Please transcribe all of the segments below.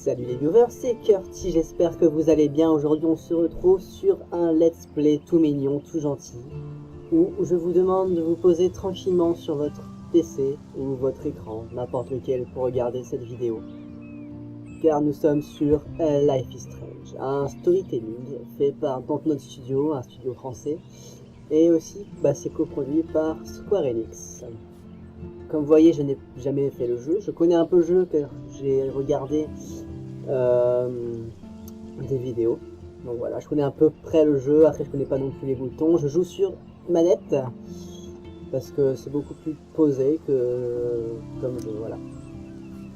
Salut les viewers, c'est Kurtis, j'espère que vous allez bien. Aujourd'hui on se retrouve sur un let's play tout mignon, tout gentil, où je vous demande de vous poser tranquillement sur votre PC ou votre écran, n'importe lequel, pour regarder cette vidéo. Car nous sommes sur Life is Strange, un storytelling fait par Dontnod Studio, un studio français, et aussi c'est coproduit par Square Enix. Comme vous voyez, je n'ai jamais fait le jeu. Je connais un peu le jeu car j'ai regardé des vidéos. Donc voilà, je connais à peu près le jeu. Après, je connais pas non plus les boutons. Je joue sur manette parce que c'est beaucoup plus posé que comme jeu. Voilà.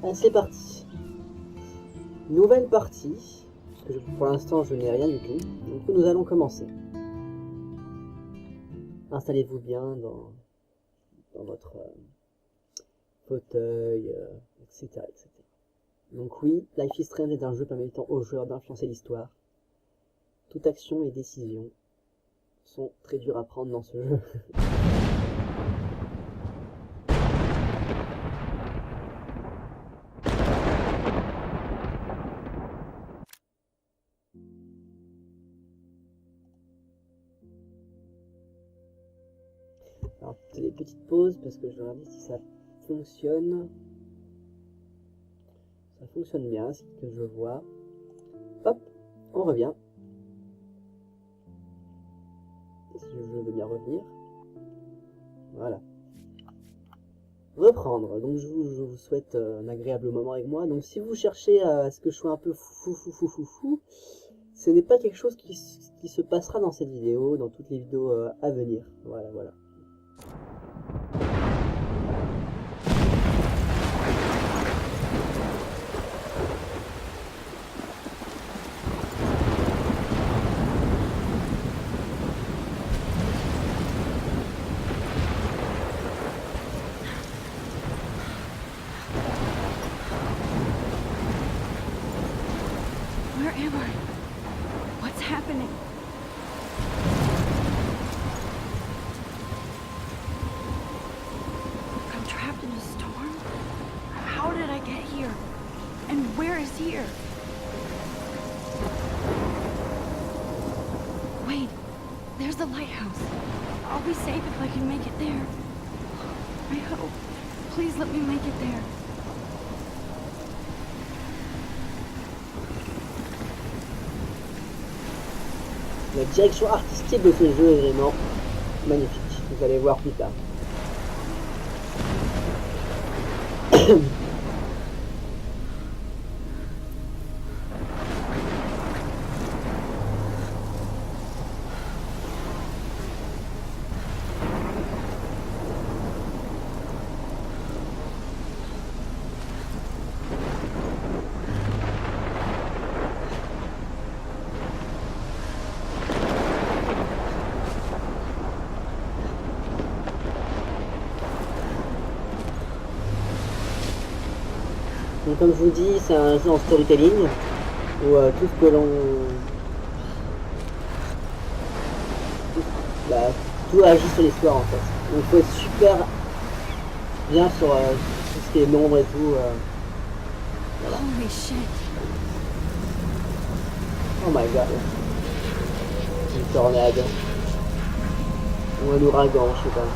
Allez, c'est parti. Nouvelle partie. Parce que pour l'instant, je n'ai rien du tout. Donc nous allons commencer. Installez-vous bien dans votre fauteuil, etc., etc. Donc oui, Life is Strange est un jeu permettant aux joueurs d'influencer l'histoire. Toute action et décision sont très dures à prendre dans ce jeu. Alors, des petites pauses parce que je vais regarder si ça fonctionne. Ça fonctionne bien, c'est ce que je vois. Hop, on revient. Si le jeu veut bien revenir. Voilà. Reprendre. Donc je vous souhaite un agréable moment avec moi. Donc si vous cherchez à ce que je sois un peu fou, ce n'est pas quelque chose qui se passera dans cette vidéo, dans toutes les vidéos à venir. Voilà, voilà. Where am I? What's happening? I'm trapped in a storm? How did I get here? And where is here? Wait, there's the lighthouse. I'll be safe if I can make it there. I hope. Please let me make it there. La direction artistique de ce jeu est vraiment magnifique, vous allez voir plus tard. Donc comme je vous dis, c'est un jeu en storytelling où tout ce que l'on... tout agit sur l'histoire en fait. Donc il faut être super bien sur tout ce qui est nombre et tout. Voilà. Holy shit. Oh my god. Une tornade. Ou un ouragan, je sais pas.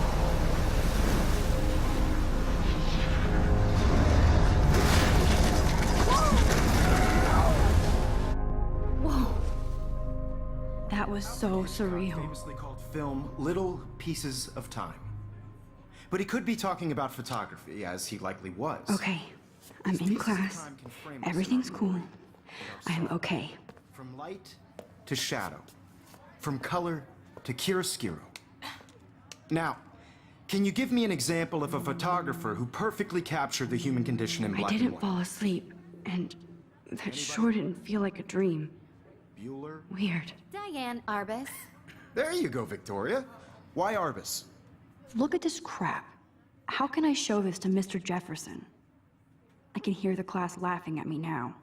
That was so surreal. Famously called film Little Pieces of Time. But he could be talking about photography, as he likely was. Okay, I'm in class. Everything's cool. I'm okay. From light to shadow. From color to chiaroscuro. Now, can you give me an example of a photographer who perfectly captured the human condition in black I and didn't white? fall asleep, and that sure didn't feel like a dream. Bueller? Weird. Diane Arbus. There you go, Victoria. Why Arbus? Look at this crap. How can I show this to Mr. Jefferson? I can hear the class laughing at me now.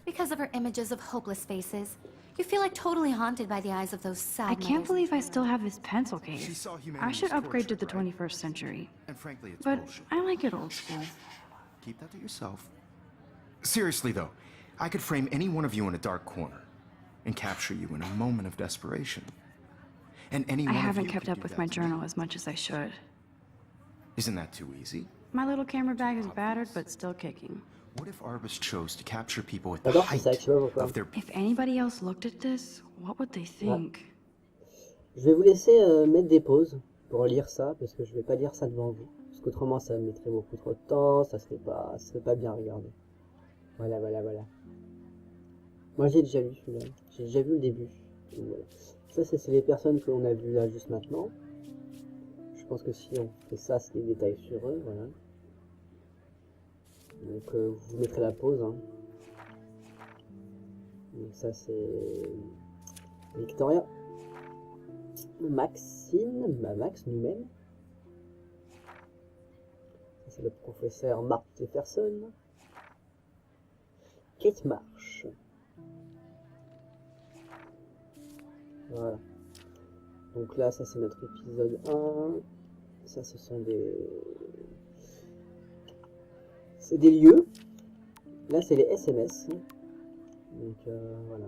Because of her images of hopeless faces, you feel like totally haunted by the eyes of those sad I can't mothers. believe I still have this pencil She case. saw I humanity should as upgrade to tortured, the right? 21st century. And frankly, it's But bullshit. I like it old school. Keep that to yourself. Seriously though, I could frame any one of you in a dark corner and capture you in a moment of desperation. And any I one of haven't you kept could up do with that my to me. journal as much as I should. Isn't that too easy? My little camera bag is battered, but still kicking. What if Arbus chose to capture people at the J'adore height ça, je sais pas pourquoi. of their... If anybody else looked at this, what would they think? Je vais vous laisser mettre des pauses pour lire ça, parce que je vais pas lire ça devant vous. Parce qu'autrement ça me mettrait beaucoup trop de temps, ça serait pas bien regardé. Voilà. Moi j'ai déjà lu celui-là, j'ai déjà vu le début. Donc, voilà. Ça c'est les personnes que l'on a vues là juste maintenant. Je pense que si on fait ça, c'est des détails sur eux, voilà. Donc vous mettrez la pause. Hein. Donc ça c'est Victoria. Maxine, Max nous-mêmes. C'est le professeur Mark Jefferson. Kate Marsh. Voilà. Donc là, ça c'est notre épisode 1. Ça, ce sont des... C'est des lieux. Là, c'est les SMS. Donc voilà.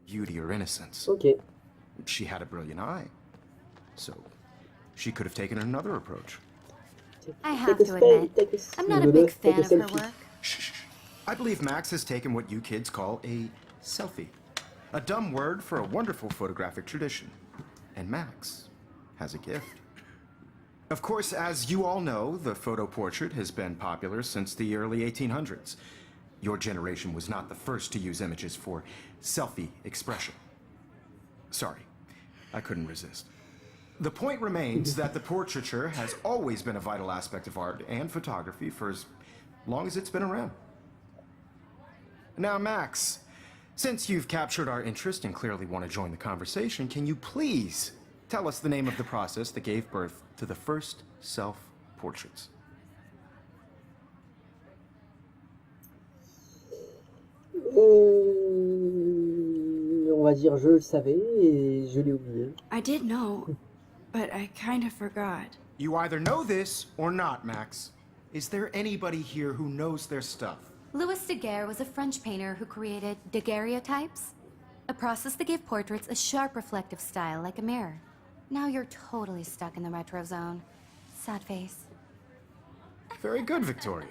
Beauty or innocence. Ok. She had a brilliant eye. So, she could have taken another approach. I have to admit, I'm not a big fan of her work. Shh. I believe Max has taken what you kids call a selfie. A dumb word for a wonderful photographic tradition. And Max has a gift. Of course, as you all know, the photo portrait has been popular since the early 1800s. Your generation was not the first to use images for selfie expression. Sorry, I couldn't resist. The point remains that the portraiture has always been a vital aspect of art and photography for as long as it's been around. Now, Max, since you've captured our interest and clearly want to join the conversation, can you please tell us the name of the process that gave birth to the first self-portraits? On va dire je le savais et je l'ai oublié. I did know, but I kind of forgot. You either know this or not, Max. Is there anybody here who knows their stuff? Louis Daguerre was a French painter who created daguerreotypes, a process that gave portraits a sharp reflective style like a mirror. Now you're totally stuck in the retro zone. Sad face. Very good, Victoria.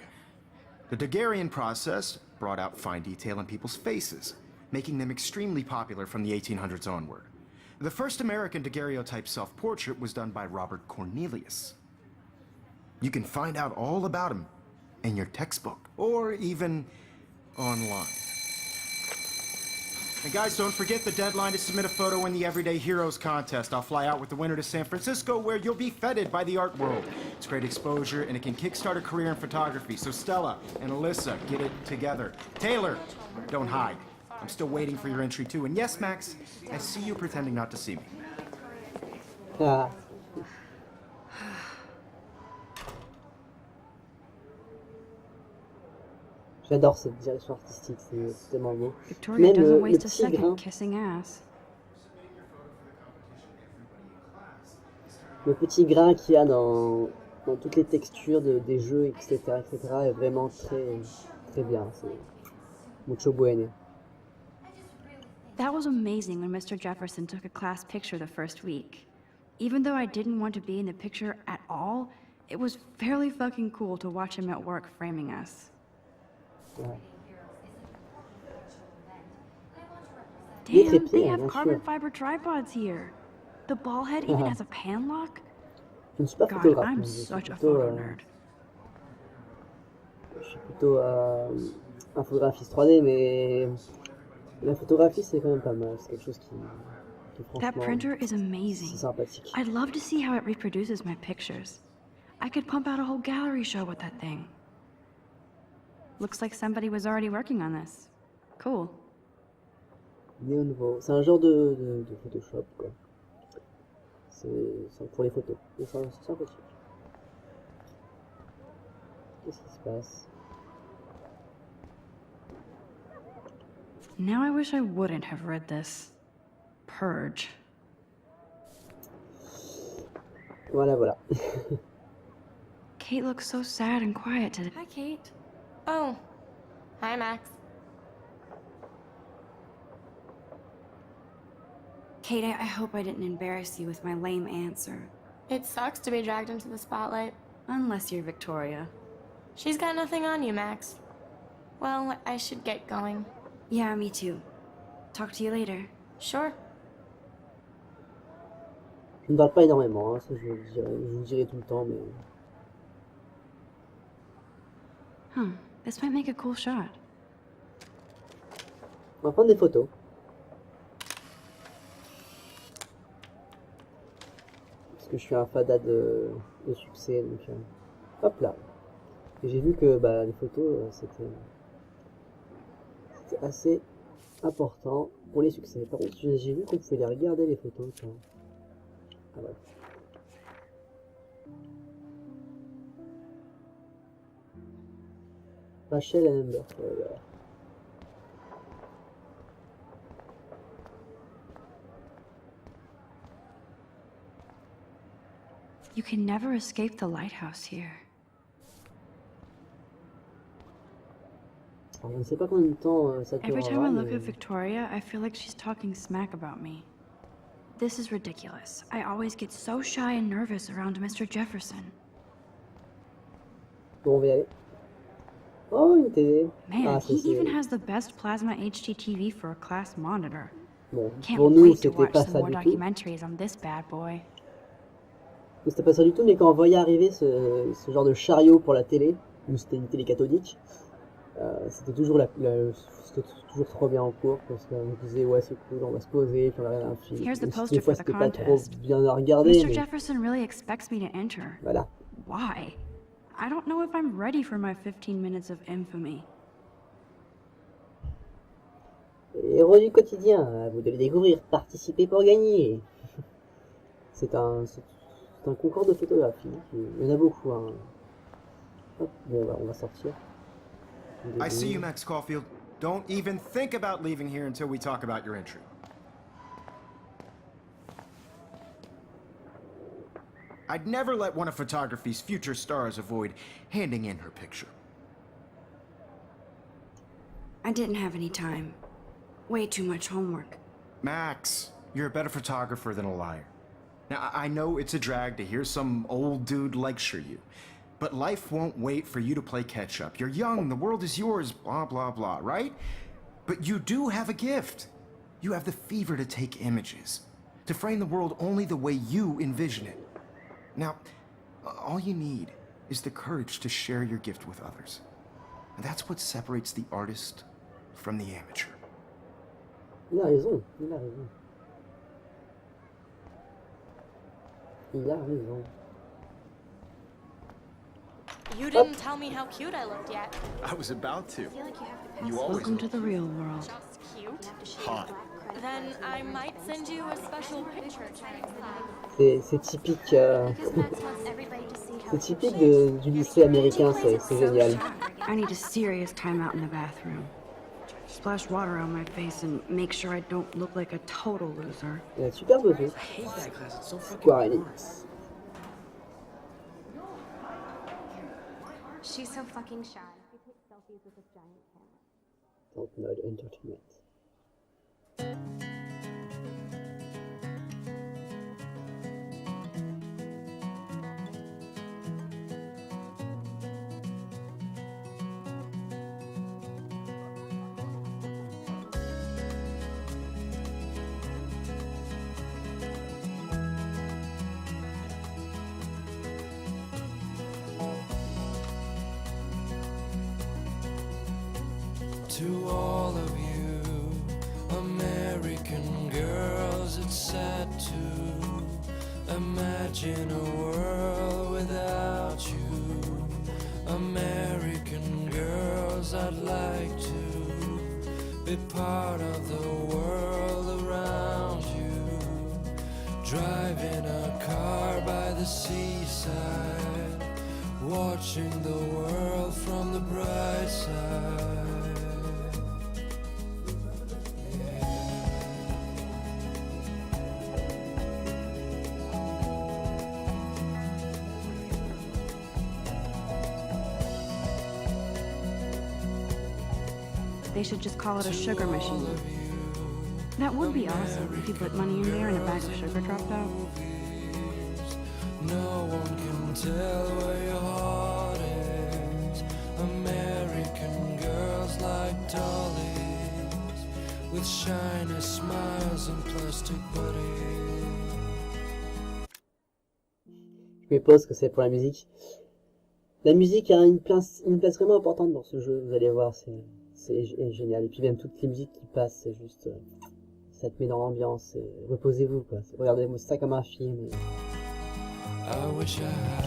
The Daguerrean process brought out fine detail in people's faces, making them extremely popular from the 1800s onward. The first American daguerreotype self-portrait was done by Robert Cornelius. You can find out all about him in your textbook, or even online. And guys, don't forget the deadline to submit a photo in the Everyday Heroes contest. I'll fly out with the winner to San Francisco, where you'll be feted by the art world. It's great exposure, and it can kickstart a career in photography. So Stella and Alyssa, get it together. Taylor, don't hide. I'm still waiting for your entry too. And yes, Max, I see you pretending not to see me. Ah. J'adore cette direction artistique, c'est tellement beau. Victoria Même doesn't le waste a petit second grain, kissing ass. le petit grain qu'il y a dans toutes les textures des jeux, etc., est vraiment très bien. C'est mucho bueno. That was amazing when Mr. Jefferson took a class picture the first week. Even though I didn't want to be in the picture at all, it was fairly fucking cool to watch him at work framing us. Ouais. Damn, trépieds, they bien have sûr. carbon fiber tripods here. The ball head even Uh-huh. has a pan lock. Je ne suis pas God, photographe, I'm donc je suis such a plutôt, photo nerd. je suis plutôt infographiste 3D, mais la photographie c'est quand même pas mal, c'est quelque chose qui That franchement printer is c'est amazing. sympathique. I'd love to see how it reproduces my pictures. I could pump out a whole gallery show with that thing. Looks like somebody was already working on this. Cool. Néo nouveau, c'est un genre de Photoshop quoi. C'est pour les photos, mais c'est sympathique. Qu'est-ce qui se passe? Now I wish I wouldn't have read this. Purge. Voilà, voilà. Kate looks so sad and quiet today. Hi, Kate. Oh, hi, Max. Kate, I hope I didn't embarrass you with my lame answer. It sucks to be dragged into the spotlight. Unless you're Victoria. She's got nothing on you, Max. Well, I should get going. Yeah, me too. Talk to you later. Sure. Je ne parle pas énormément, hein, ça je vous le dirai tout le temps, mais... This might make a cool shot. On va prendre des photos. Parce que je suis un fada de succès, donc... hop là. Et j'ai vu que bah, les photos, c'était assez important pour les succès. Par contre, j'ai vu qu'on pouvait les regarder, les photos. Tiens. Ah ouais. Rachel and Amber. Voilà. You can never escape the lighthouse here. Alors, je ne sais pas combien de temps ça durera. Every time I look at Victoria, I feel like she's talking smack about me. This is ridiculous. I always get so shy and nervous around Mr. Jefferson. Bon, on va y aller. Oh, une télé. Man, Ah, he even has the best plasma HDTV for a class monitor. Bon, Can't pour nous, wait to c'était watch pas some ça more du tout. documentaries on this bad boy. C'était pas ça du tout, mais quand on voyait arriver ce genre de chariot pour la télé, où c'était une télé cathodique, c'était toujours c'était toujours trop bien en cours, parce qu'on nous disait ouais c'est cool, on va se poser, puis on va regarder un film. Here's the Même si poster des fois for the c'était pas trop contest. bien à regarder, Mr. mais Jefferson really expects me to enter. voilà. Why? I don't know if I'm ready for my 15 minutes of infamy. Héros du quotidien, à vous de les découvrir, participez pour gagner. C'est un concours de photographie, il y en a beaucoup. Hein. Hop, bon, on va sortir. I see you, Max Caulfield. Don't even think about leaving here until we talk about your entry. I'd never let one of photography's future stars avoid handing in her picture. I didn't have any time. Way too much homework. Max, you're a better photographer than a liar. Now, I know it's a drag to hear some old dude lecture you, but life won't wait for you to play catch-up. You're young, the world is yours, blah, blah, blah, right? But you do have a gift. You have the fever to take images, to frame the world only the way you envision it. Now, all you need is the courage to share your gift with others. And that's what separates the artist from the amateur. Il a raison, il a raison. Il a raison. You didn't tell me how cute I looked yet. I was about to. You always Welcome to the real world. Just cute? hot. Then I might send you a special picture. C'est typique, c'est typique du lycée américain, c'est génial. I need a serious timeout in the bathroom. Splash water on my face and make sure I don't look like a total loser. Il a de superbes jeux. Square Enix. She's so fucking shy. She takes selfies with this giant camera. Dontnod Entertainment. To all of you American girls, it's sad to imagine a world without you. American girls, I'd like to be part of the world around you. Driving a car by the seaside, watching the world from the bright side. they should just call it a sugar machine. That would be awesome if you put money in there and a bag of sugar dropped out. No one can tell where your heart is. American girls like dollies with shiny smiles and plastic bodies. Je me pose que c'est pour la musique. La musique a une place vraiment importante dans ce jeu, vous allez voir, c'est génial. Et puis même toutes les musiques qui passent, c'est juste... ça te met dans l'ambiance, reposez-vous quoi. Regardez-moi ça comme un film. I wish I had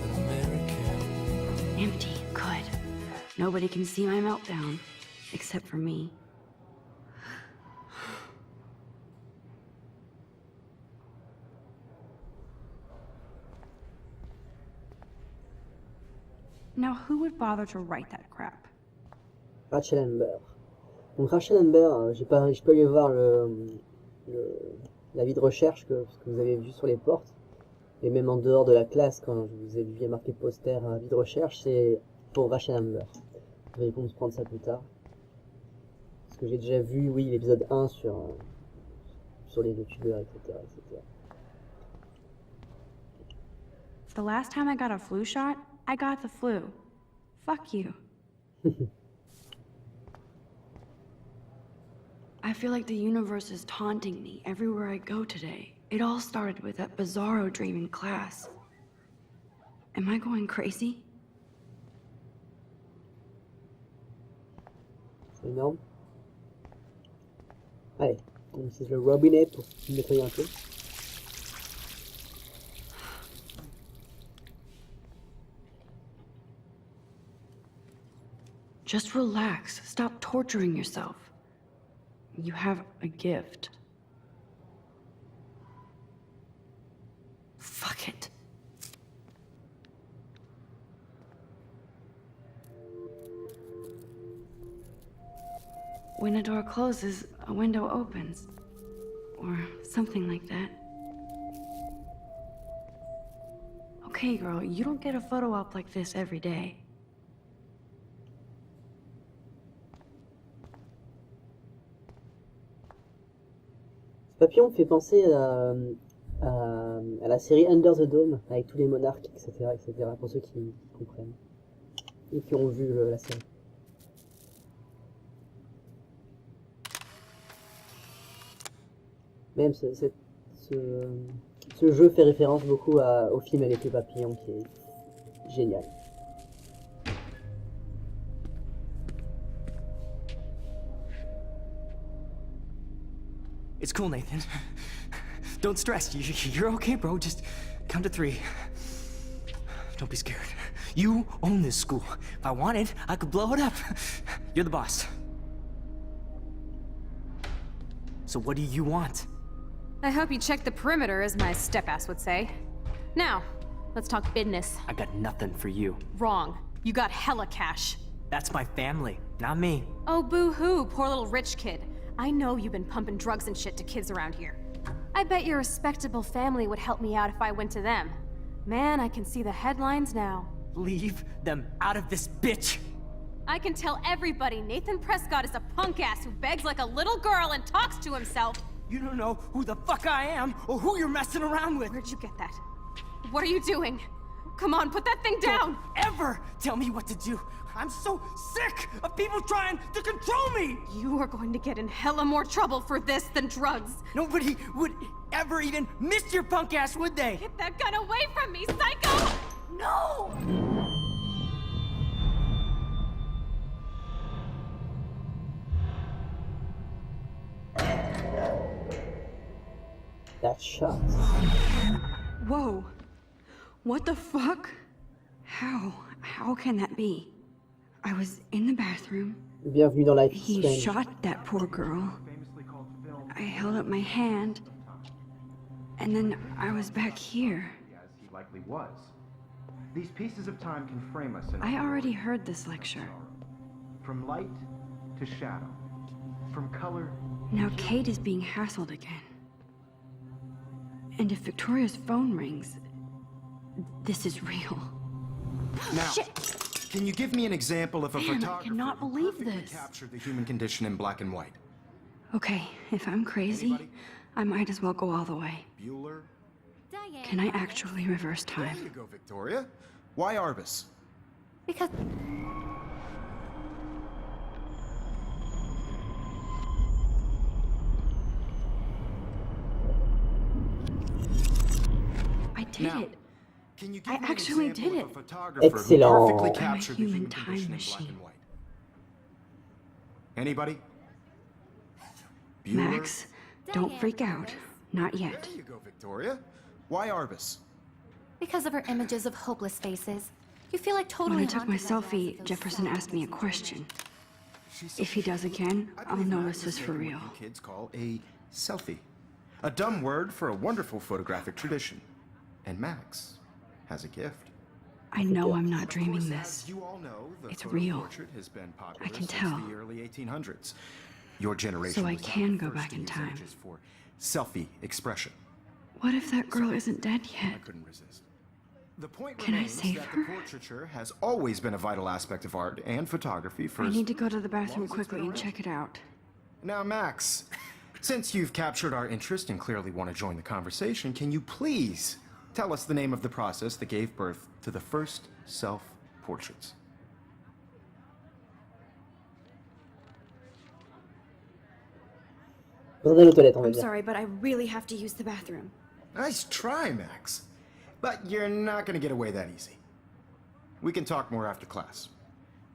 an American. Empty, good. Nobody can see my meltdown, except for me. Now, who would bother to write that crap? Rachel Amber. Donc Rachel Amber, je peux aller voir l'avis de recherche que vous avez vu sur les portes. Et même en dehors de la classe, quand je vous ai vu, il y a marqué poster avis de recherche, c'est pour Rachel Amber. Vous allez pouvoir prendre ça plus tard. Parce que j'ai déjà vu, oui, l'épisode 1 sur les youtubeurs, etc., etc. The last time I got a flu shot, I got the flu. Fuck you. I feel like the universe is taunting me everywhere I go today. It all started with that bizarro dream in class. Am I going crazy? C'est énorme. Allez, on utilise le robinet pour nettoyer un peu. Just relax. Stop torturing yourself. You have a gift. Fuck it. When a door closes, a window opens. Or something like that. Okay, girl, you don't get a photo op like this every day. Ce papillon me fait penser à la série Under the Dome, avec tous les monarques, etc., etc., pour ceux qui comprennent, et qui ont vu la série. Même ce jeu fait référence beaucoup au film avec le papillon, qui est génial. It's cool, Nathan. Don't stress. You're okay, bro. Just count to 3. Don't be scared. You own this school. If I wanted, I could blow it up. You're the boss. So what do you want? I hope you check the perimeter, as my step-ass would say. Now, let's talk business. I got nothing for you. Wrong. You got hella cash. That's my family, not me. Oh, boo-hoo, poor little rich kid. I know you've been pumping drugs and shit to kids around here. I bet your respectable family would help me out if I went to them. Man, I can see the headlines now. Leave them out of this, bitch! I can tell everybody Nathan Prescott is a punk ass who begs like a little girl and talks to himself. You don't know who the fuck I am or who you're messing around with. Where'd you get that? What are you doing? Come on, put that thing down! Don't ever tell me what to do. I'm so sick of people trying to control me! You are going to get in hella more trouble for this than drugs. Nobody would ever even miss your punk ass, would they? Get that gun away from me, psycho! No! That shot. Whoa. What the fuck? How can that be? I was in the bathroom. Bienvenue dans Life is He Strange. shot that poor girl. I held up my hand. And then I was back here. As he likely was. These pieces of time can frame us in I already heard this lecture. From light to shadow. From color. Now Kate is being hassled again. And if Victoria's phone rings, this is real. Now, Shit! Can you give me an example of a Man, I photographer cannot who believe perfectly this. captured the human condition in black and white? Okay, if I'm crazy, Anybody? I might as well go all the way. Bueller? Diane. Can I actually reverse There time? you go, Victoria. Why Arbus? Because I did Now, it. Can you give I me actually an example did of it. a photographer who Excellent. perfectly I'm a captured the human human time condition in black machine. and white? Anybody? Bueller? Max, don't freak out. Not yet. There you go, Victoria. Why Arbus? because of her images of hopeless faces, you feel like totally When I took my haunted by the eyes of selfie, those Jefferson sad asked me a faces. question. She said If he does again, I I'll believe know Max this is has for taken real. what you kids call a selfie. A dumb word for a wonderful photographic tradition. And Max has a gift. I know I'm not Of dreaming course, this. as you all know, the It's photo real. portrait has been popular I can since tell. the early 1800s. Your generation So I was not can the go first back to in use time. images for selfie expression. What if that girl isn't dead I yet? couldn't resist. The point Can I remains save that her? the portraiture has always been a vital aspect of art and photography for I as need to go to the long bathroom as it's been quickly and around. check it out. Now, Max, since you've captured our interest and clearly want to join the conversation, can you please tell us the name of the process that gave birth to the first self-portraits? Retournez aux toilettes, on va I'm dire. sorry, but I really have to use the bathroom. Nice try, Max. But you're not going to get away that easy. We can talk more after class.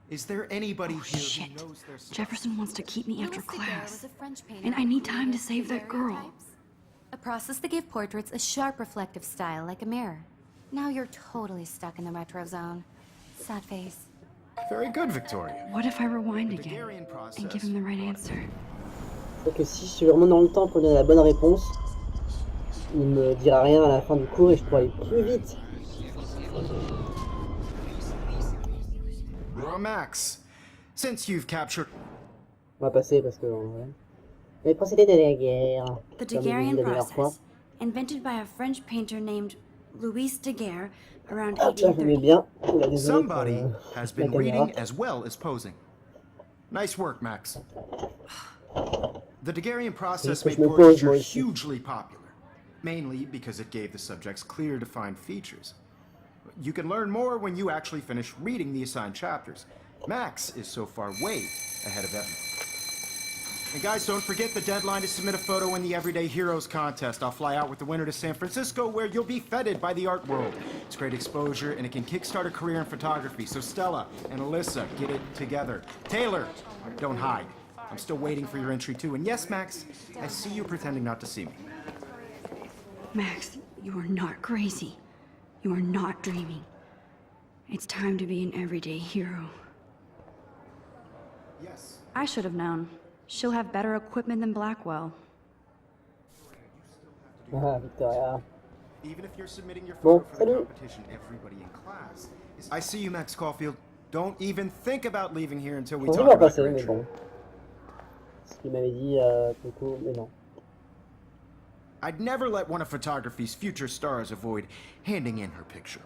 Is there anybody Oh, here shit. who knows their stuff? Jefferson wants to keep me after Louis Daguerre class. was a French painter And I who need time to created save that girl. daguerreotypes, a process that gave portraits a sharp reflective style like a mirror. Now you're totally stuck in the retro zone. Sad face. Very good, Victoria. What if I rewind The again Daguerrean process. and give him the right answer? Donc si je suis vraiment dans le temps pour donner la bonne réponse, il me dira rien à la fin du cours et je pourrai aller plus vite. Well, Max, since you've captured... On va passer parce que... Ouais. Les procédés de la guerre. The Comme je l'ai dit Daguerrean la dernière fois. process, invented by a French painter named Louis Daguerre around Hop là, je le mets 1830. bien. Oula, désolé Somebody pour, has la been caméra. reading as well as posing. Nice work, Max. The Daguerrean process que made je me pose, portraiture moi aussi. hugely popular, mainly because it gave the subjects clear, defined features. You can learn more when you actually finish reading the assigned chapters. Max is so far way ahead of everyone. And guys, don't forget the deadline to submit a photo in the Everyday Heroes contest. I'll fly out with the winner to San Francisco, where you'll be feted by the art world. It's great exposure, and it can kickstart a career in photography. So Stella and Alyssa, get it together. Taylor, don't hide. I'm still waiting for your entry too. And yes, Max, I see you pretending not to see me. Max, you are not crazy. You are not dreaming. It's time to be an everyday hero. Yes. I should have known. She'll have better equipment than Blackwell. Ah, Victoria. Even if you're submitting your Bon, photo for the salut. competition, everybody in class is... I see you, Max Caulfield. Don't even think about leaving here until we On talk va about passer, your mais entry. bon. Ce qu'il m'avait dit, Coco, mais non. I'd never let one of photography's future stars avoid handing in her picture.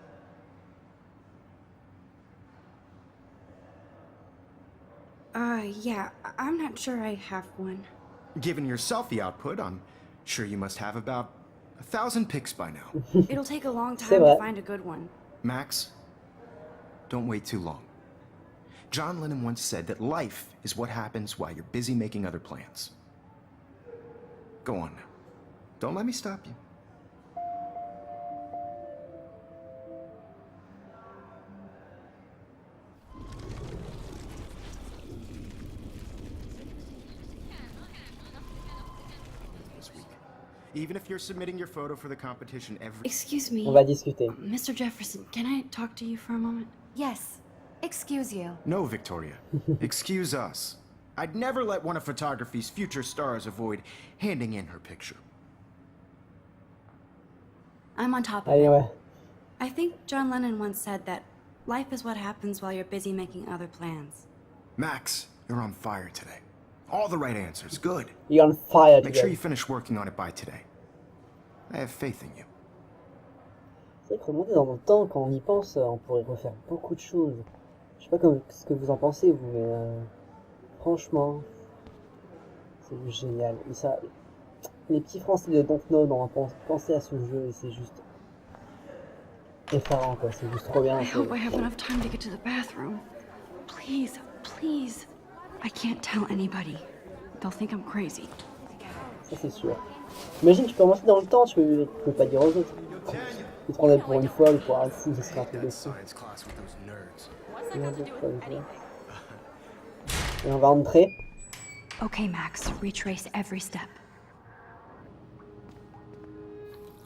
Yeah, I'm not sure I have one. Given your selfie output, I'm sure you must have about 1,000 pics by now. It'll take a long C'est time vrai. to find a good one. Max, don't wait too long. John Lennon once said that life is what happens while you're busy making other plans. Go on now. Don't let me stop you. This week. Even if you're submitting your photo for the competition every... Excuse me. On va discuter. Mr. Jefferson, can I talk to you for a moment? Yes. Excuse you. No, Victoria. Excuse us. I'd never let one of photography's future stars avoid handing in her picture. I'm on top of Allez, it. ouais. I think John Lennon once said that life is what happens while you're busy making other plans. Max, you're on fire today. All the right answers. Good. You're on fire Make sure today. you finish working on it by today. I have faith in you. C'est vrai que remonter dans le temps, quand on y pense, on pourrait refaire beaucoup de choses. Je sais pas ce que vous en pensez, vous, mais franchement, c'est juste génial. Et ça, les petits Français de Dontnod ont pensé à ce jeu et c'est juste effarant, quoi. C'est juste trop bien. I hope I have enough time to get to the bathroom. Please, please. I can't tell anybody. They'll think I'm crazy. Ça, c'est sûr. Imagine, tu peux remonter dans le temps, tu peux pas dire aux autres. Tu te prendrais pour une folle, pour un fou, ce serait un truc de fou. Et on va entrer. Okay, Max, retrace every step.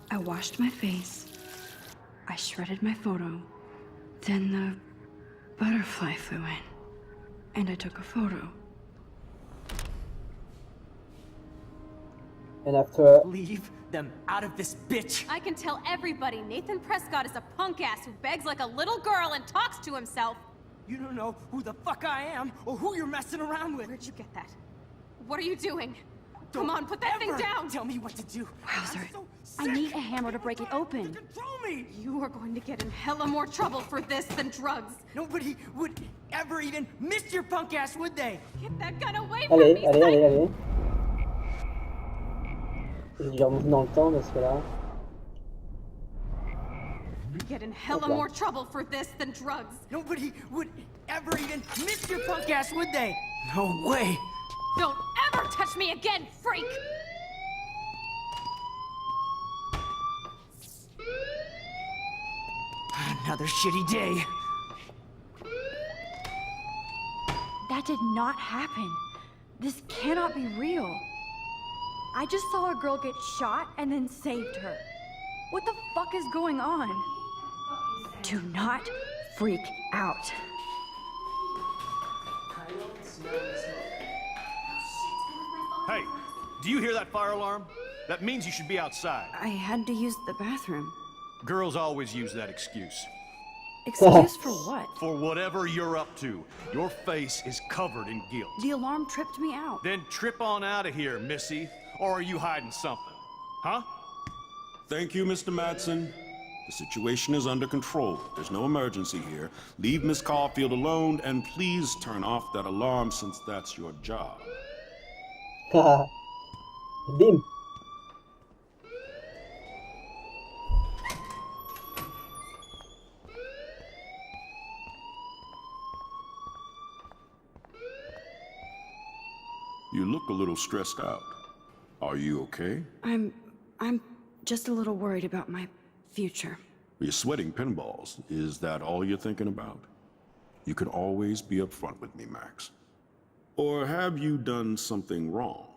I washed my face. I shredded my photo. Then the butterfly flew in. And I took a photo. And after... Leave them out of this bitch! I can tell everybody Nathan Prescott is a punk ass who begs like a little girl and talks to himself. You don't know who the fuck I am or who you're messing around with. Where'd you get that? What are you doing? Come on, put that thing down! Tell me what to do. Wowzer. So I need a hammer to break it open. Control me! You are going to get in hella more trouble for this than drugs. Nobody would ever even miss your punk ass, would they? Get that gun away from Allez, me, allez, psych! allez, allez. Je vais remonter dans le temps parce que là... Get in hella Okay. more trouble for this than drugs. Nobody would ever even miss your punk ass, would they? No way! Don't ever touch me again, freak! Another shitty day. That did not happen. This cannot be real. I just saw a girl get shot and then saved her. What the fuck is going on? Do not freak out. Hey, do you hear that fire alarm? That means you should be outside. I had to use the bathroom. Girls always use that excuse. Excuse for what? For whatever you're up to, your face is covered in guilt. The alarm tripped me out. Then trip on out of here, missy. Or are you hiding something? Huh? Thank you, Mr. Madsen. The situation is under control. There's no emergency here. Leave Miss Caulfield alone, and please turn off that alarm since that's your job. Bim. You look a little stressed out. Are you okay? I'm just a little worried about my future. You're sweating pinballs. Is that all you're thinking about? You can always be upfront with me, Max. Or have you done something wrong?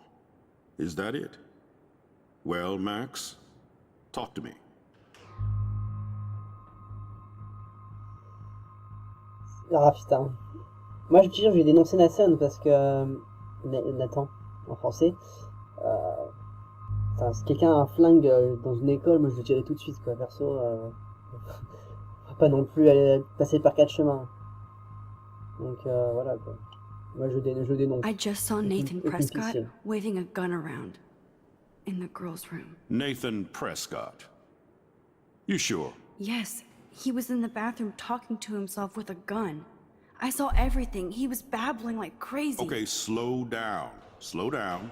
Is that it? Well, Max, talk to me. Ah putain. Moi je dis, je vais dénoncer Nathan parce que... Nathan, en français. Enfin, si quelqu'un a un flingue dans une école, moi je le dirais tout de suite, quoi. Perso, faut pas non plus aller passer par 4 chemins. Donc voilà, quoi. Moi je dénonce. I just saw Nathan Aucune Prescott pitié. waving a gun around in the girls' room. Nathan Prescott. You sure? Yes, he was in the bathroom talking to himself with a gun. I saw everything. He was babbling like crazy. Okay, slow down. Slow down.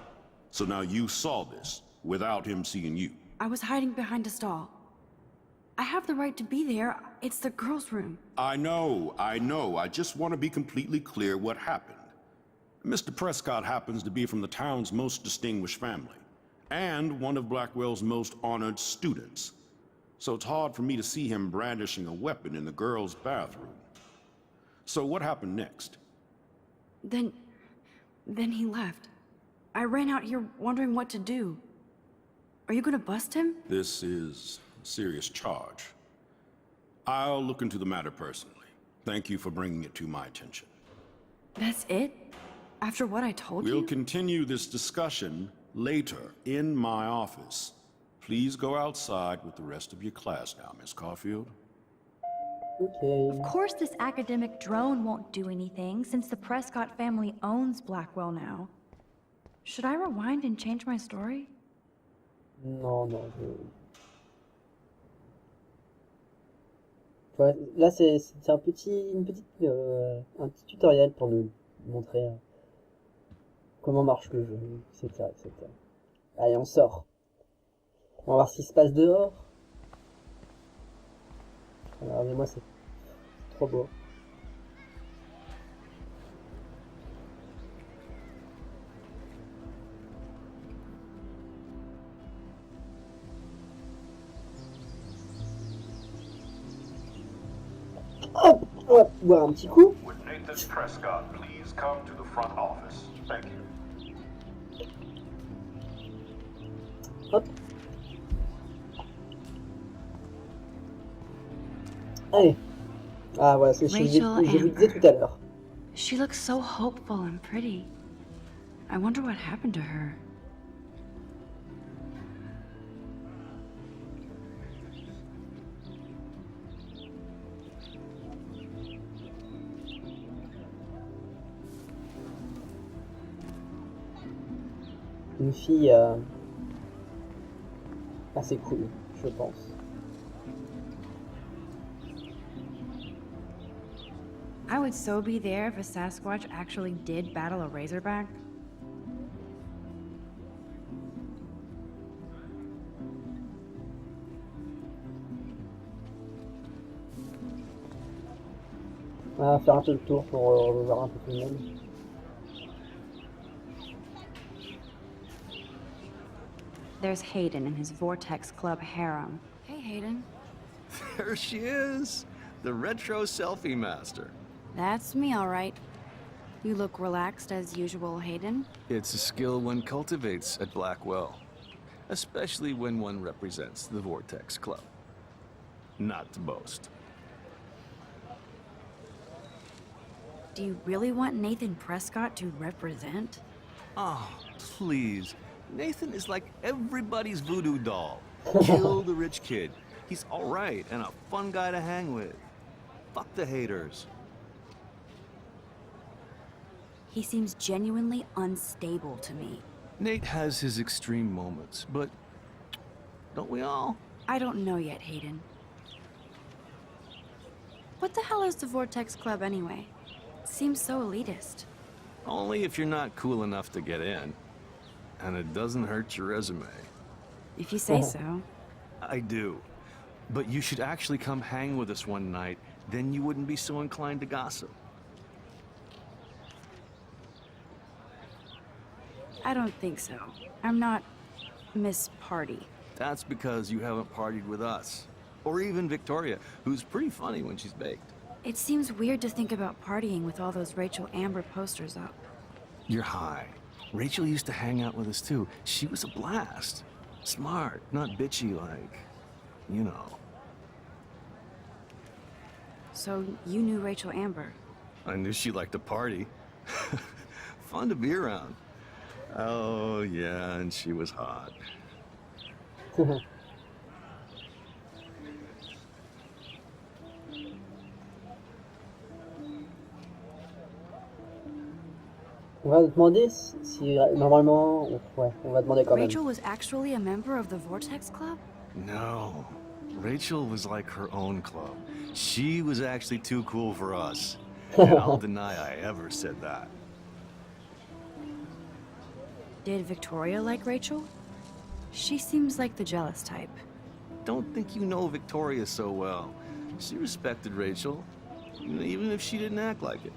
So now you saw this without him seeing you. I was hiding behind a stall. I have the right to be there. It's the girls' room. I know. I just want to be completely clear what happened. Mr. Prescott happens to be from the town's most distinguished family, and one of Blackwell's most honored students. So it's hard for me to see him brandishing a weapon in the girls' bathroom. So what happened next? Then he left. I ran out here wondering what to do. Are you gonna bust him? This is a serious charge. I'll look into the matter personally. Thank you for bringing it to my attention. That's it? After what I told We'll you? continue this discussion later in my office. Please go outside with the rest of your class now, Miss Caulfield. Okay. Of course this academic drone won't do anything, since the Prescott family owns Blackwell now. Should I rewind and change my story? Non, non, Ouais, là, c'est un un petit tutoriel pour nous montrer comment marche le jeu, etc., etc. Allez, on sort. On va voir ce qui se passe dehors. Regardez-moi, c'est trop beau. Hop, on va boire un petit coup. Would Nathan Prescott please come to the front office? Thank you. Hop. Allez. Ah voilà, c'est ce que je vous disais tout à l'heure. She looks so hopeful and pretty. I wonder what happened to her. Une fille assez cool, je pense. I would so be there if a Sasquatch actually did battle a Razorback. On va faire un peu le tour pour revoir un peu tout le monde. There's Hayden and his Vortex Club harem. Hey, Hayden. There she is, the retro selfie master. That's me, all right. You look relaxed as usual, Hayden. It's a skill one cultivates at Blackwell, especially when one represents the Vortex Club. Not to boast. Do you really want Nathan Prescott to represent? Oh, please. Nathan is like everybody's voodoo doll. Kill the rich kid. He's all right and a fun guy to hang with. Fuck the haters. He seems genuinely unstable to me. Nate has his extreme moments, but don't we all? I don't know yet, Hayden. What the hell is the Vortex Club anyway? It seems so elitist. Only if you're not cool enough to get in. And it doesn't hurt your resume. If you say so. I do. But you should actually come hang with us one night, then you wouldn't be so inclined to gossip. I don't think so. I'm not Miss Party. That's because you haven't partied with us. Or even Victoria, who's pretty funny when she's baked. It seems weird to think about partying with all those Rachel Amber posters up. You're high. Rachel used to hang out with us too. She was a blast. Smart, not bitchy like, you know. So you knew Rachel Amber? I knew she liked to party. Fun to be around. Oh, yeah, and she was hot. On va demander si normalement, ouais, on va demander quand même. Rachel was actually a member of the Vortex Club? No, Rachel was like her own club. She was actually too cool for us. And I'll deny I ever said that. Did Victoria like Rachel? She seems like the jealous type. Don't think you know Victoria so well. She respected Rachel, even if she didn't act like it.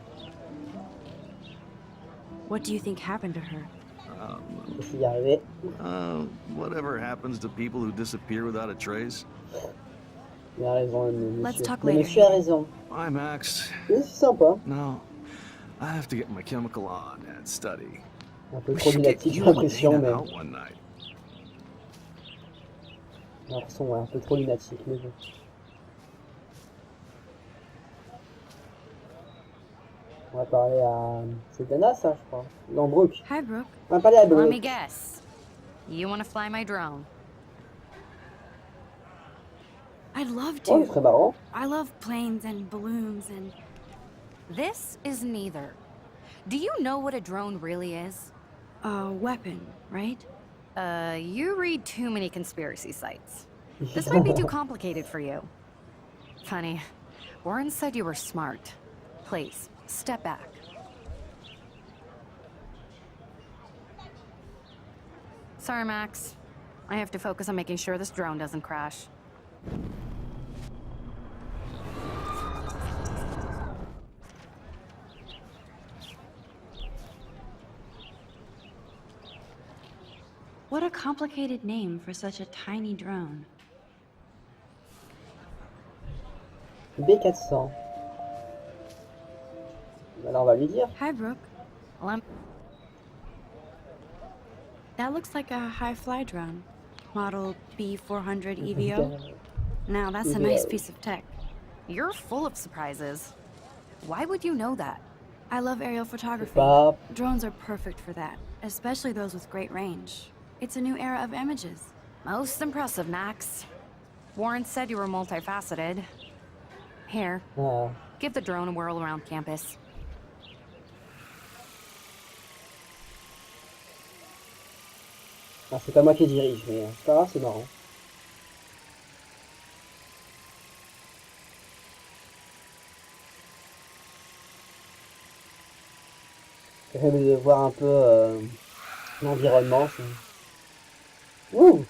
What do you think happened to her? Whatever happens to people who disappear without a trace. Let's talk later. Monsieur a raison. Bye, Max. C'est sympa. No, I have to get my chemical on and study. Un peu trop lunatique, j'ai l'impression, mais... One night. J'ai l'impression, ouais, un peu trop lunatique, mais bon. On va parler à... C'est Dana, ça, je crois. Non, Brooke. Hi, Brooke. On va parler à Brooke. Let me guess. You want to fly my drone? I'd love to. Oh, c'est très marrant. I love planes and balloons and... This is neither. Do you know what a drone really is? A weapon, right? You read too many conspiracy sites. This might be too complicated for you. Funny. Warren said you were smart. Please, step back. Sorry, Max. I have to focus on making sure this drone doesn't crash. What a complicated name for such a tiny drone. B400. Alors on va lui dire. Hi, Brooke. Well, That looks like a high-fly drone. Model B400 EVO. now that's a nice piece of tech. You're full of surprises. Why would you know that? I love aerial photography. Pas... Drones are perfect for that, especially those with great range. It's a new era of images. Most impressive, Max. Warren said you were multifaceted. Here, give the drone a whirl around campus. Ah, c'est pas moi qui dirige, mais c'est pas grave, c'est marrant. Ça permet de voir un peu l'environnement. Ouh!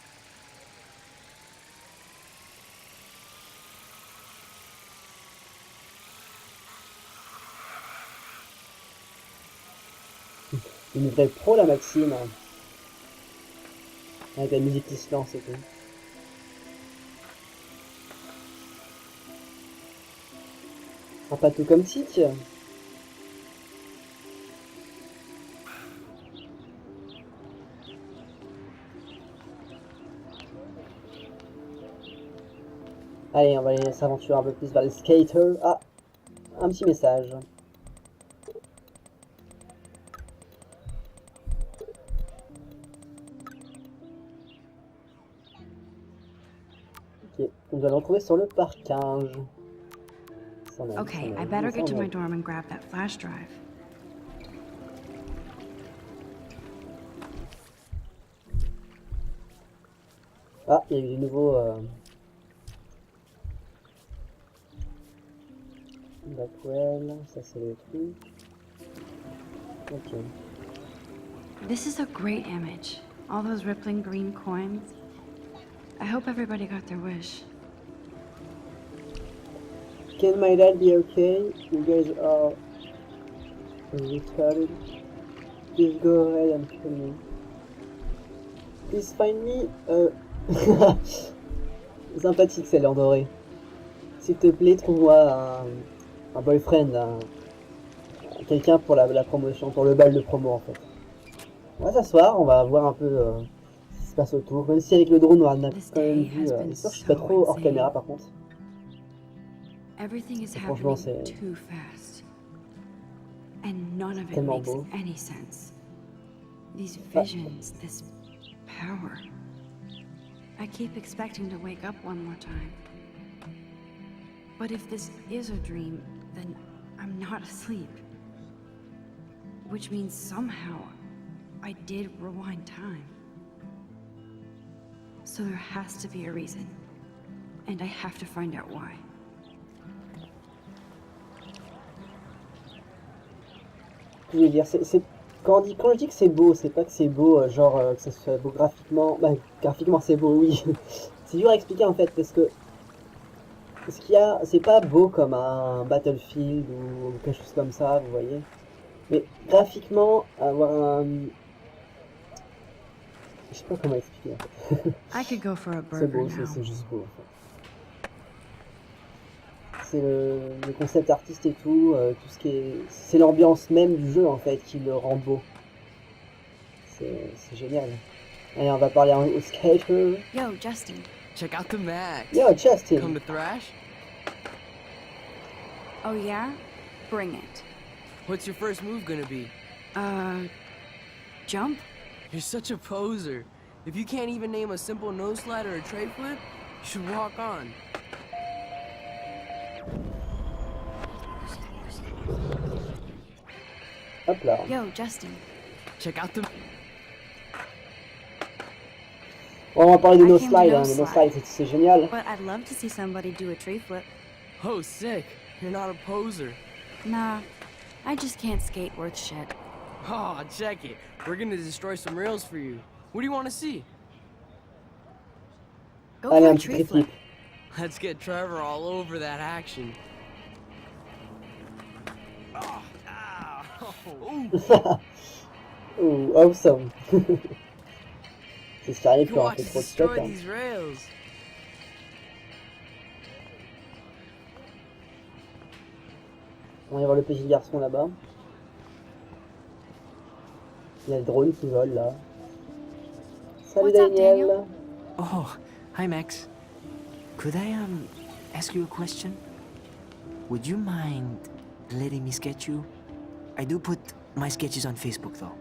Une vraie pro la Maxime. Avec la musique qui se lance et tout. Ah, pas tout comme Tic. Allez, on va aller s'aventurer un peu plus vers les skaters. Ah, un petit message. Ok, on doit le retrouver sur le parking. Okay, I better get to my dorm and grab that flash drive. Ah, il y a eu des nouveaux... Blackwell, ça c'est le truc. Ok. This is a great image. All those rippling green coins. I hope everybody got their wish. Can my dad be okay? You guys are retarded. Please go ahead and kill me. Please find me sympathique celle en doré. S'il te plaît, trouve-moi un boyfriend, quelqu'un pour la promotion, pour le bal de promo en fait. On va s'asseoir, on va voir un peu ce qui se passe autour. Même si avec le drone on a quand même vu. J'espère que je suis pas trop hors caméra par contre. Everything is Franchement, happening c'est too fast. And none of it tellement makes beau. any sense. These visions, this power. I keep expecting to wake up one more time. But if this is a dream, then I'm not asleep. Which means somehow I did rewind time. So there has to be a reason. And I have to find out why. Je veux dire, quand je dis que c'est beau, c'est pas que c'est beau, genre que ça soit beau graphiquement. Bah, graphiquement c'est beau, oui. C'est dur à expliquer en fait, parce que ce qu'il y a, c'est pas beau comme un Battlefield ou quelque chose comme ça, vous voyez. Mais graphiquement, avoir un... Je sais pas comment expliquer en fait. I could go for a C'est burger beau, now. c'est juste beau en fait. C'est le concept artiste et tout, tout ce qui est... C'est l'ambiance même du jeu en fait qui le rend beau. C'est génial. Allez, on va parler au skater. Yo, Justin. Check out the Max. Yo, Justin. Come to thrash? Oh yeah? Bring it. What's your first move gonna be? Jump? You're such a poser. If you can't even name a simple nose slide or a tray flip, you should walk on. Hop là. Yo, Justin. Check out the... Bon, on va parler de I nos can slides, no hein. Les no slide. slides, c'est génial. But I'd love to see somebody do a tree flip. Oh, sick. You're not a poser. Nah, I just can't skate worth shit. Oh, check it. We're gonna destroy some rails for you. What do you want to see? Go for a tree flip. Let's get Trevor all over that action. Oh, ow. Ooh, awesome. C'est Charlie qui aura fait trop de stock. Hein. These rails. On va aller voir le petit garçon là-bas. Il y a le drone qui vole là. Salut Daniel. Oh, hi Max. Could I ask you a question? Would you mind letting me sketch you? I do put my sketches on Facebook though.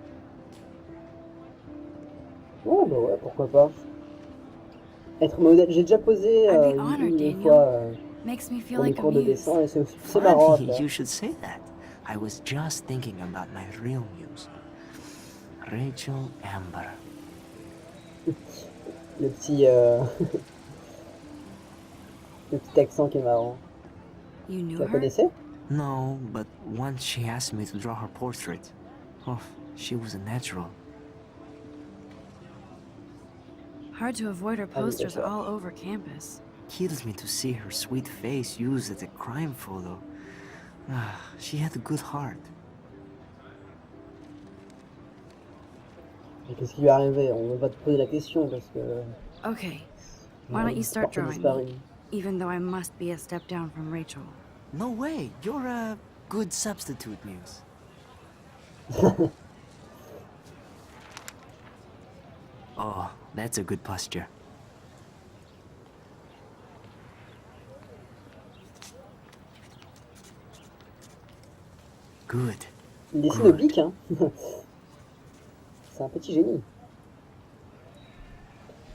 Oh bah ouais, pourquoi pas. Être modèle, j'ai déjà posé une fois pour les cours de dessin et c'est marrant à faire. You should say that. I was just thinking about my real muse, Rachel Amber. Le petit le petit accent qui est marrant. Tu la connaissais? No, but once she asked me to draw her portrait. Oh, she was a natural. Hard to avoid her posters all over campus. Kills me to see her sweet face used as a crime photo. Ah, she had a good heart. Et qu'est-ce qui lui est arrivé? On va te poser la question parce que... Okay, why don't you start drawing me, even though I must be a step down from Rachel. No way, you're a good substitute, Muse. Oh, that's a good posture. Good. Il dessine au bic, hein. C'est un petit génie.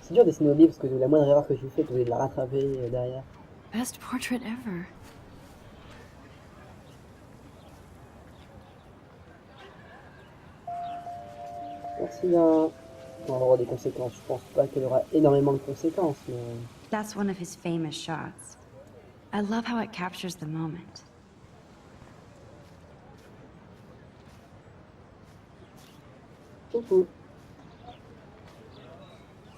C'est dur de dessiner au bic parce que la moindre erreur que tu fais, tu vas la rattraper derrière. Best portrait ever. Merci bien. On va avoir des conséquences. Je pense pas qu'elle aura énormément de conséquences, mais... That's one of his famous shots. I love how it captures the moment. Coucou.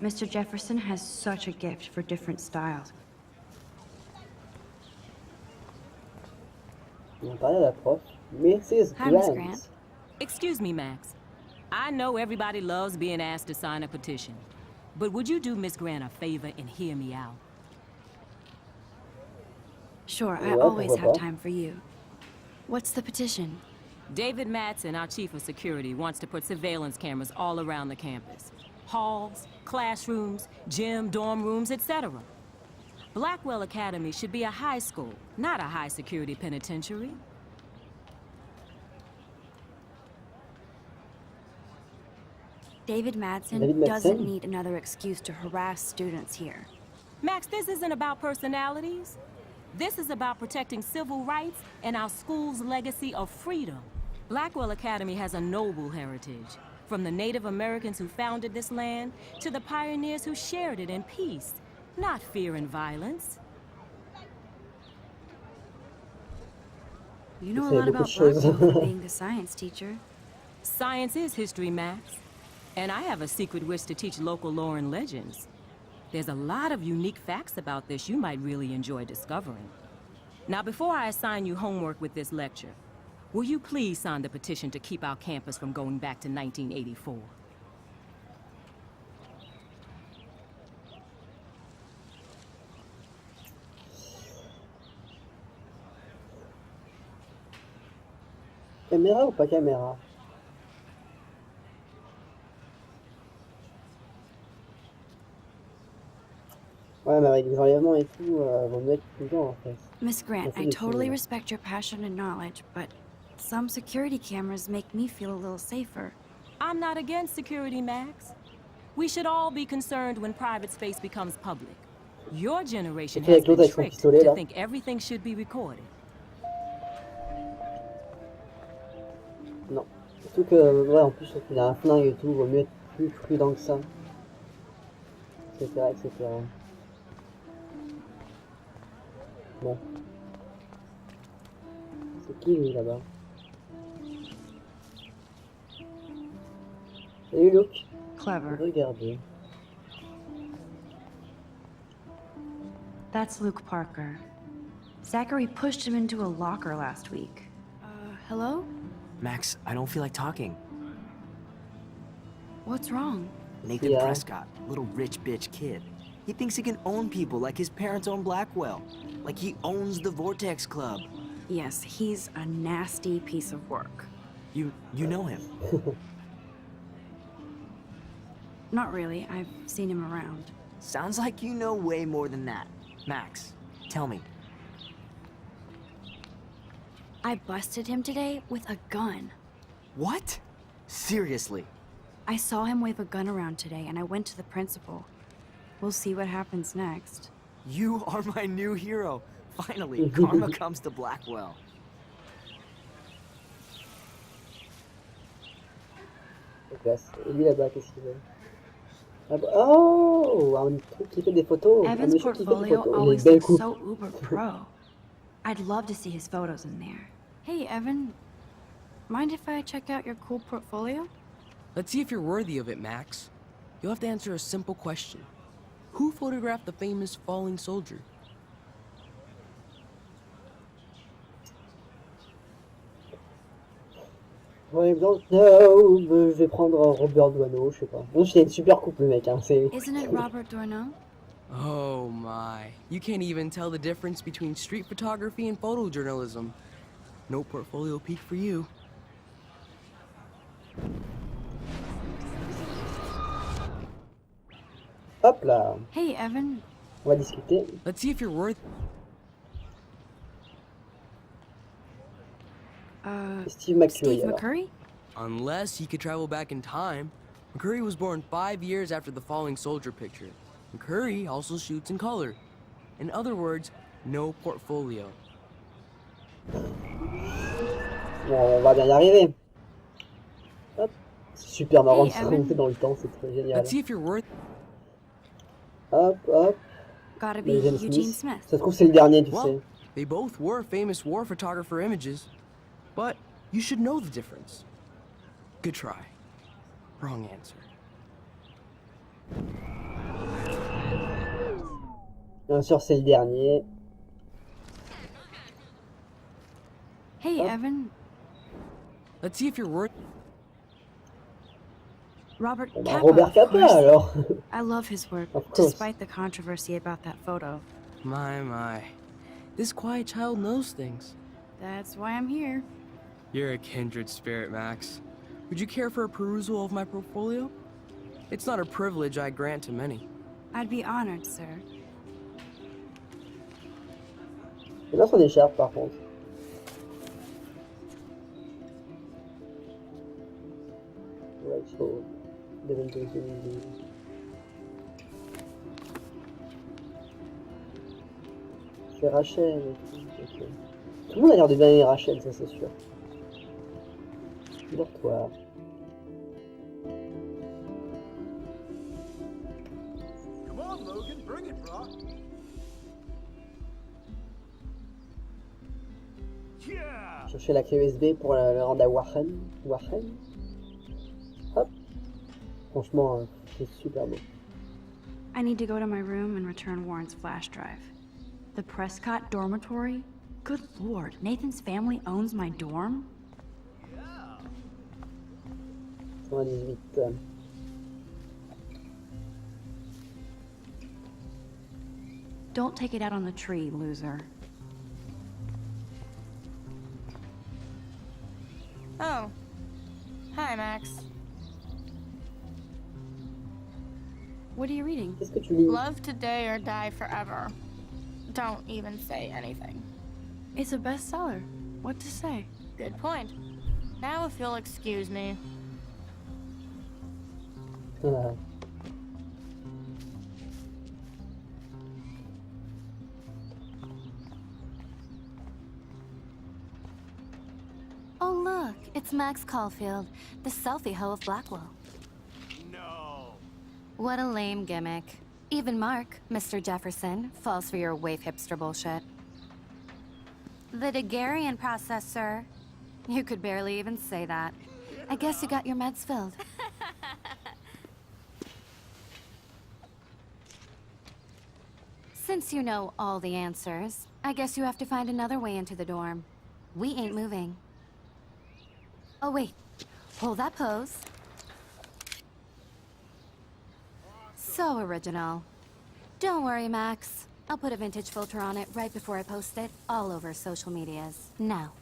Mr. Jefferson has such a gift for different styles. On va parler à la prof. Mrs. Hi, Miss Grant. Excuse me, Max. I know everybody loves being asked to sign a petition, but would you do Miss Grant a favor and hear me out? Sure, I always have time for you. What's the petition? David Madsen, our chief of security, wants to put surveillance cameras all around the campus. Halls, classrooms, gym, dorm rooms, etc. Blackwell Academy should be a high school, not a high-security penitentiary. David Madsen doesn't need another excuse to harass students here. Max, this isn't about personalities. This is about protecting civil rights and our school's legacy of freedom. Blackwell Academy has a noble heritage, from the Native Americans who founded this land to the pioneers who shared it in peace, not fear and violence. You know a lot about Blackwell for being the science teacher. Science is history, Max. And I have a secret wish to teach local lore and legends. There's a lot of unique facts about this you might really enjoy discovering. Now, before I assign you homework with this lecture, will you please sign the petition to keep our campus from going back to 1984? Caméra ou pas caméra? Ouais, mais avec les enlèvements et tout, vont me mettre tout le temps en fait. Miss Grant, I totally respect your passion and knowledge, but some security cameras make me feel a little safer. I'm not against security, Max. We should all be concerned when private space becomes public. Your generation has been tricked to think everything should be recorded. Non. Surtout que, ouais, en plus, il a un flingue et tout, vaut mieux être plus prudent que ça. Etc, etc. Bon. qui lui là-bas? Salut Luke. Clever. Regardez. That's Luke Parker. Zachary pushed him into a locker last week. Hello? Max, I don't feel like talking. What's wrong? Nathan Yeah. Prescott, little rich bitch kid. He thinks he can own people like his parents own Blackwell. Like he owns the Vortex Club. Yes, he's a nasty piece of work. You know him. Not really. I've seen him around. Sounds like you know way more than that. Max, tell me. I busted him today with a gun. What? Seriously? I saw him wave a gun around today, and I went to the principal. We'll see what happens next. You are my new hero. Finally, karma comes to Blackwell. Et lui là-bas, qu'est-ce qu'il veut? Ah bah- oh, un truc qui fait des photos. Un Evan's monsieur qui fait des portfolio photos. Il always est belle looks coupe. so uber pro. I'd love to see his photos in there. Hey, Evan. Mind if I check out your cool portfolio? Let's see if you're worthy of it, Max. You'll have to answer a simple question. Who photographed the famous falling soldier? Ouais, non, je vais prendre Robert Doisneau, je sais pas. Non, il a une super coupe le mec, hein. C'est... Isn't it Robert Doisneau? Oh my. You can't even tell the difference between street photography and photojournalism. No portfolio peak for you. Hop là. Hey, Evan. On va discuter. Let's see if you're worth... Steve McCurry, Steve alors. McCurry? Unless he could travel back in time. McCurry was born 5 years after the falling soldier picture. McCurry also shoots in color. In other words, no portfolio. Bon, on va bien y arriver. Hop. C'est super marrant de Hey, se Evan. remonter dans le temps, c'est très génial. Let's see if you're worth... Hop, hop. Gotta be James Eugene Smith. Smith. Ça se trouve, c'est le dernier, tu sais. Well, they both were famous war photographer images. But you should know the difference. Good try. Wrong answer. Bien sûr, c'est le dernier. Hey, Evan. Let's see if you're worth... Robert Bon, bah, Capa, Robert of Capa, course. alors. I love his work, Of course. despite the controversy about that photo. My. This quiet child knows things. That's why I'm here. You're a kindred spirit, Max. Would you care for a perusal of my portfolio? It's not a privilege I grant to many. I'd be honored, sir. C'est bien son écharpe, par contre. Rachel. Devin Johnson. C'est Rachel. Ok. Tout le monde a l'air de bien aimer Rachel, ça c'est sûr. Dortoir. Come on, Logan, bring it, bro. Yeah. Chercher la clé USB pour la rendre à Warren. Hop. Franchement, c'est super beau. I need to go to my room and return Warren's flash drive. The Prescott dormitory? Good lord, Nathan's family owns my dorm? 98. Don't take it out on the tree, loser. Oh. Hi, Max. What are you reading? Qu'est-ce que tu lis? Love today or die forever. Don't even say anything. It's a bestseller. What to say? Good point. Now if you'll excuse me. Ah. Oh, look, it's Max Caulfield, the selfie hoe of Blackwell. No. What a lame gimmick. Even Mark, Mr. Jefferson, falls for your wave hipster bullshit. The Daguerrean process, sir. You could barely even say that. I guess you got your meds filled. Since you know all the answers, I guess you have to find another way into the dorm. We ain't moving. Oh wait, hold that pose. So original. Don't worry, Max. I'll put a vintage filter on it right before I post it all over social medias. Now,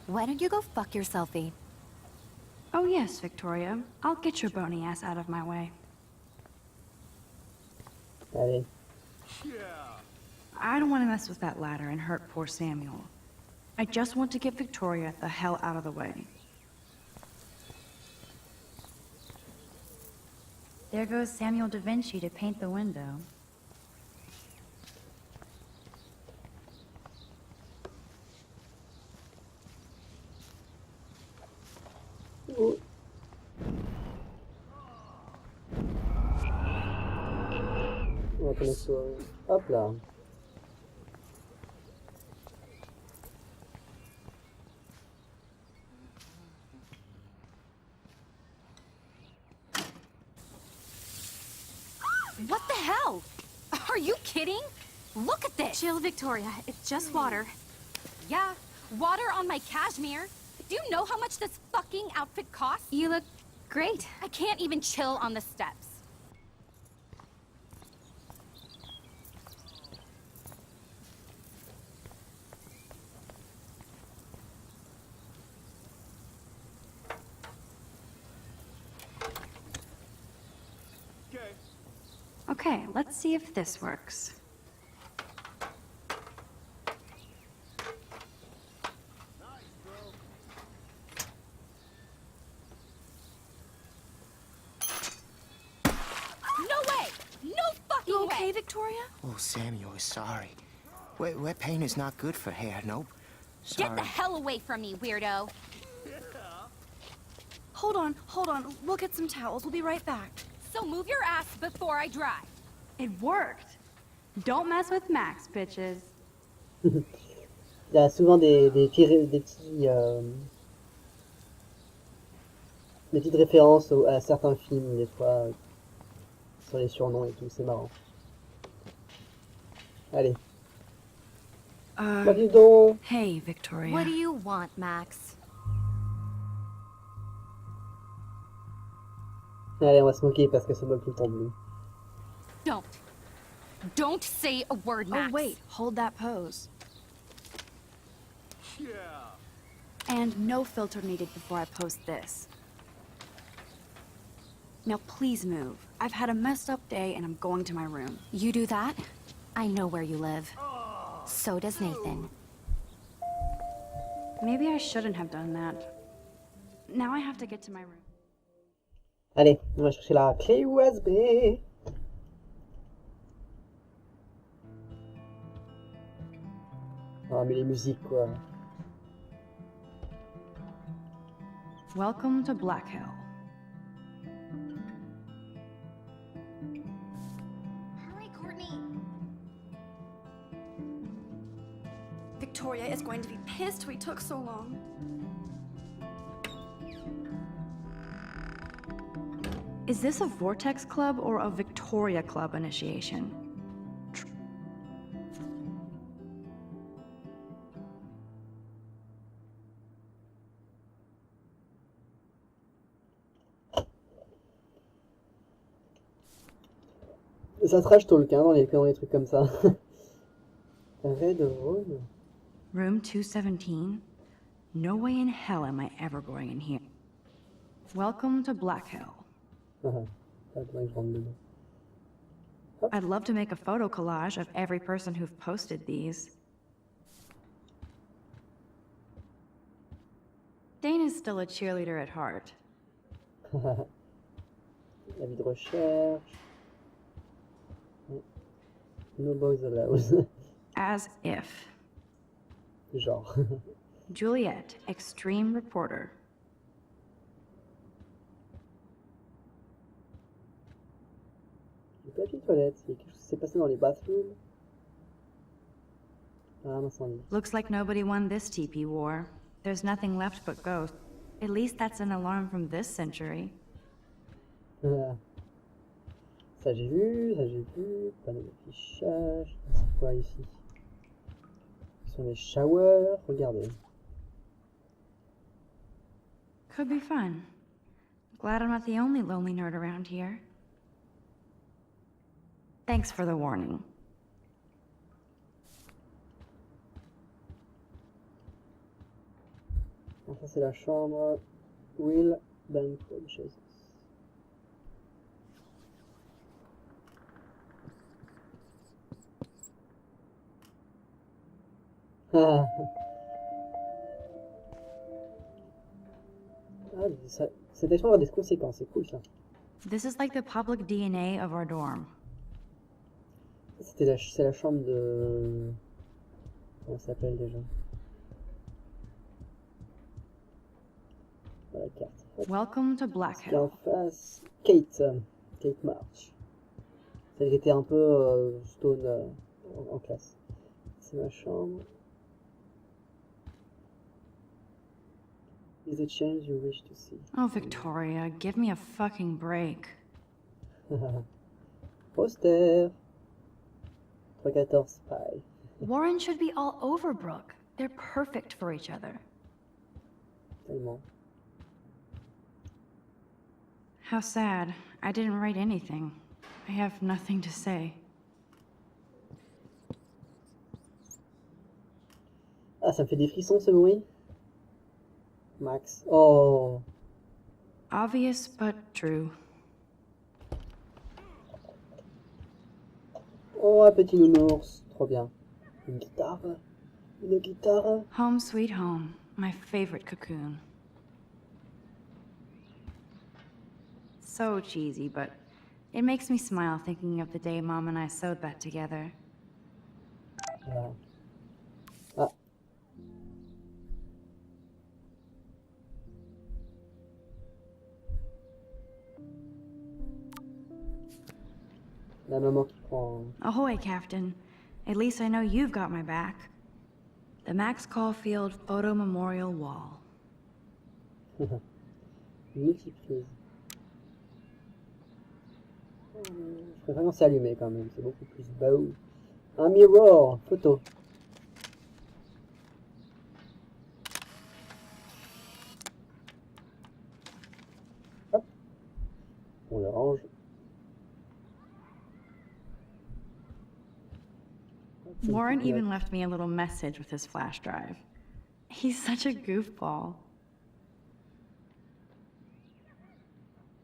why don't you go fuck your selfie? Oh yes, Victoria. I'll get your bony ass out of my way. Allez. I don't want to mess with that ladder and hurt poor Samuel. I just want to get Victoria the hell out of the way. There goes Samuel da Vinci to paint the window. On va commencer. Hop là. What the hell? Are you kidding? Look at this! Chill, Victoria. It's just water. Yeah, water on my cashmere. Do you know how much this fucking outfit costs? You look great. I can't even chill on the steps. Okay, let's see if this works. No way! No fucking You okay, way! Victoria? Oh, Samuel is sorry. Wet paint is not good for hair, nope. Get Sorry. the hell away from me, weirdo! Hold on. We'll get some towels. We'll be right back. So move your ass before I dry. It worked! Don't mess with Max, bitches. Il y a souvent des petites références à certains films, des fois, sur les surnoms et tout, c'est marrant. Allez. Bah dis donc. Hey, Victoria. What do you want, Max? Allez, on va se moquer parce que ça vole tout le temps de lui. Don't say a word, Max. Oh wait, hold that pose. Yeah. And no filter needed before I post this. Now please move. I've had a messed up day and I'm going to my room. You do that? I know where you live. So does Nathan. Maybe I shouldn't have done that. Now I have to get to my room. Allez, on va chercher la clé USB. Ah, mais les musiques, quoi. Welcome to Black Hill. Hurry, Courtney. Victoria is going to be pissed we took so long. Is this a Vortex Club or a Victoria Club initiation? Ça trash Tolkien dans les trucs comme ça. Red Rose. Room 217? No way in hell am I ever going in here. Welcome to Black Hill. I'd love to make a photo collage of every person who've posted these. Dane is still a cheerleader at heart. Avis de recherche. No boys allowed. As if. Genre. Juliet, extreme reporter. Le papier toilette, il y a quelque chose qui s'est passé dans les bathrooms. Ah, un incendie. Looks like nobody won this TP war. There's nothing left but ghosts. At least that's an alarm from this century. Ah. Ça j'ai vu, panneau d'affichage, c'est quoi ici? Ce sont les showers, regardez. Could be fun. Glad I'm not the only lonely nerd around here. Thanks for the warning. Donc ça c'est la chambre Will Banquet Chrysalis. Ah. Ah, cette chambre a des conséquences, c'est cool ça. This is like the public DNA of our dorm. C'est la chambre de... Comment ça s'appelle déjà? Voilà la carte. Welcome to Black Et en Hill. face, Kate March. Celle qui était un peu stone en classe. C'est ma chambre. Is the change you wish to see? Oh, Victoria, give me a fucking break. Poster. 314 Spy. Warren should be all over Brooke. They're perfect for each other. Tellement. How sad. I didn't write anything. I have nothing to say. Ah, ça me fait des frissons ce bruit. Max. Oh. Obvious, but true. Oh, un petit nounours. Trop bien. Une guitare. Une guitare. Home sweet home. My favorite cocoon. So cheesy, but it makes me smile thinking of the day Mom and I sewed that together. Voilà. Ah. La maman qui prend... Ahoy, Captain. At least I know you've got my back. The Max Caulfield Photo Memorial Wall. Multiprise. Je préfère quand c'est allumé quand même, c'est beaucoup plus beau. Un mirror, photo. Hop. On le range. Warren even left me a little message with his flash drive. He's such a goofball.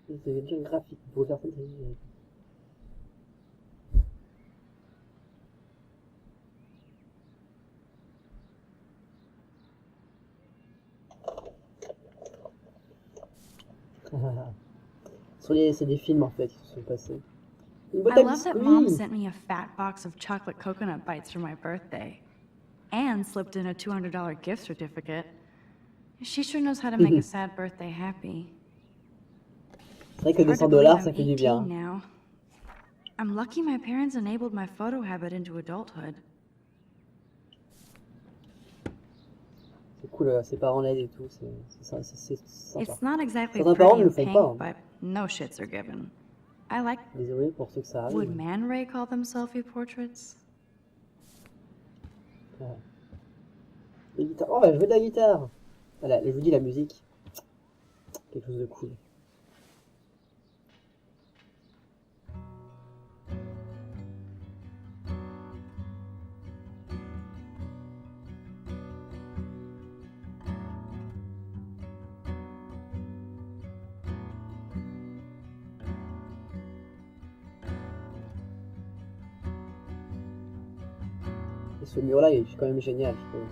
C'est bien graphique, pour faire ça, c'est... C'est des films en fait qui se sont passés. Une boîte I à love that Mom biscuits. sent me a fat box of chocolate coconut bites for my birthday. And slipped in a $200 gift certificate. She sure knows how to make a sad birthday happy. C'est vrai que Hard to 200 believe $, I'm ça fait du 18 bien. now. I'm lucky my parents enabled my photo habit into adulthood. C'est cool, ses parents l'aident et tout, c'est sympa. It's not exactly Certains parents pretty ne le in font pink, pas. but no shits are given. I like... Désolé pour ceux que ça arrive. Would Man Ray call them selfie portraits? Ouais. La guitare. Oh, elle joue de la guitare. Voilà, je vous dis la musique. Quelque chose de cool. Et ce mur-là, il est quand même génial, je trouve.